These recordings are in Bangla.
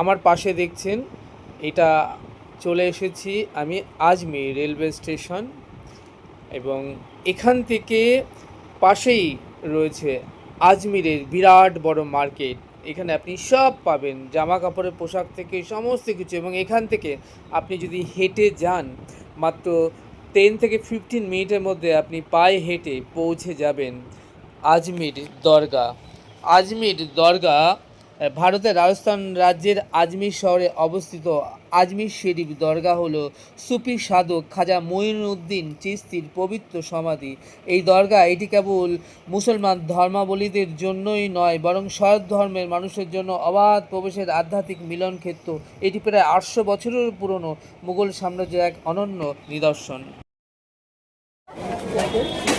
আমার পাশে দেখছেন এটা চলে এসেছি আমি আজমির রেলওয়ে স্টেশন, এবং এখান থেকে পাশেই রয়েছে আজমিরের বিরাট বড় মার্কেট। এখানে আপনি সব পাবেন, জামা কাপড়ের পোশাক থেকে সমস্ত কিছু। এবং এখান থেকে আপনি যদি হেঁটে যান, মাত্র 10 থেকে 15 মিনিটের মধ্যে আপনি পায়ে হেঁটে পৌঁছে যাবেন আজমির দরগা। আজমির দরগা ভারতের রাজস্থান রাজ্যের আজমির শহরে অবস্থিত। আজমির শরীফ দরগা হলো সুফি সাধক খাজা মঈনুদ্দিন চিশতির পবিত্র সমাধি। এই দরগা এটি কেবল মুসলমান ধর্মাবলম্বীদের জন্যই নয়, বরং সব ধর্মের মানুষের জন্য অবাধ প্রবেশের আধ্যাত্মিক মিলন ক্ষেত্র। এটি প্রায় 800 বছরের পুরনো মুঘল সাম্রাজ্যের এক অনন্য নিদর্শন।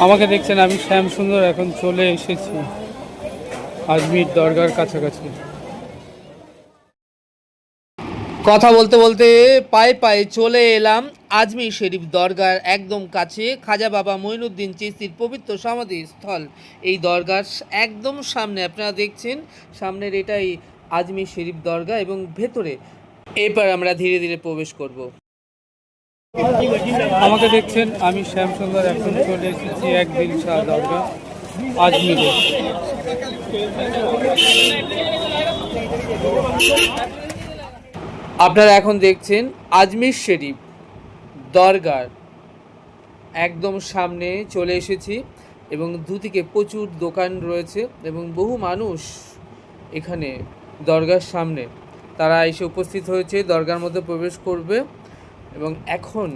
আমাকে দেখছেন, আমি শ্যাম সুন্দর এখন চলে এসেছি আজমির দরগার কাছাকাছি। কথা বলতে বলতে পায়ে পায়ে চলে এলাম আজমির শরীফ দরগার একদম কাছে, খাজা বাবা মঈনুদ্দিন চিশতির পবিত্র সমাধি স্থল। এই দরগার একদম সামনে আপনারা দেখছেন, সামনের এটাই আজমির শরীফ দরগা, এবং ভেতরে এবার আমরা ধীরে ধীরে প্রবেশ করব। আমাকে দেখছেন, আমি শ্যাম সুন্দর এখন চলে এসেছি এক দিল শাহ দরগা আজমিরে। আপনারা এখন দেখছেন আজমির শরীফ দরগার একদম সামনে চলে এসেছি, এবং দুদিকে প্রচুর দোকান রয়েছে এবং বহু মানুষ এখানে দরগার সামনে তারা এসে উপস্থিত হয়েছে, দরগার মধ্যে প্রবেশ করবে। এবং এখন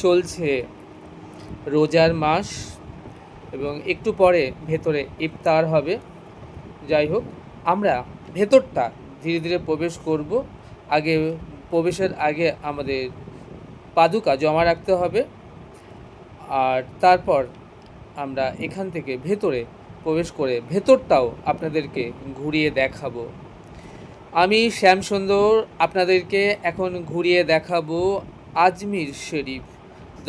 চলছে রোজার মাস, এবং একটু পরে ভেতরে ইফতার হবে। যাই হোক, আমরা ভেতরটা ধীরে ধীরে প্রবেশ করব। আগে প্রবেশের আগে আমাদের পাদুকা জমা রাখতে হবে, আর তারপর আমরা এখান থেকে ভেতরে প্রবেশ করে ভেতরটাও আপনাদেরকে ঘুরিয়ে দেখাবো। আমি শ্যাম সুন্দর আপনাদেরকে এখন ঘুরিয়ে দেখাবো আজমির শরীফ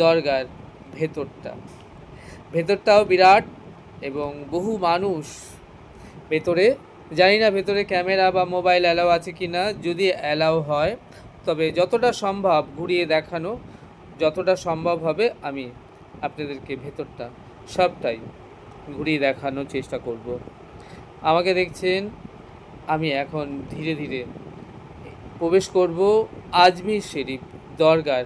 দরগার ভেতরটাও বিরাট, এবং বহু মানুষ ভেতরে। জানি না ভেতরে ক্যামেরা বা মোবাইল অ্যালাউ আছে কি না, যদি অ্যালাউ হয় তবে যতটা সম্ভব ঘুরিয়ে দেখানো, যতটা সম্ভব হবে আমি আপনাদেরকে ভেতরটা সবটাই ঘুরিয়ে দেখানোর চেষ্টা করব। আমাকে দেখছেন, আমি এখন ধীরে ধীরে প্রবেশ করব আজমির শরীফ দরগার।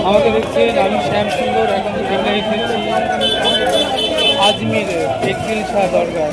আমাকে দেখছেন, আমি শ্যাম সুন্দর এখন চলে এসেছি আজমিরে এক দিল শাহ দরগা।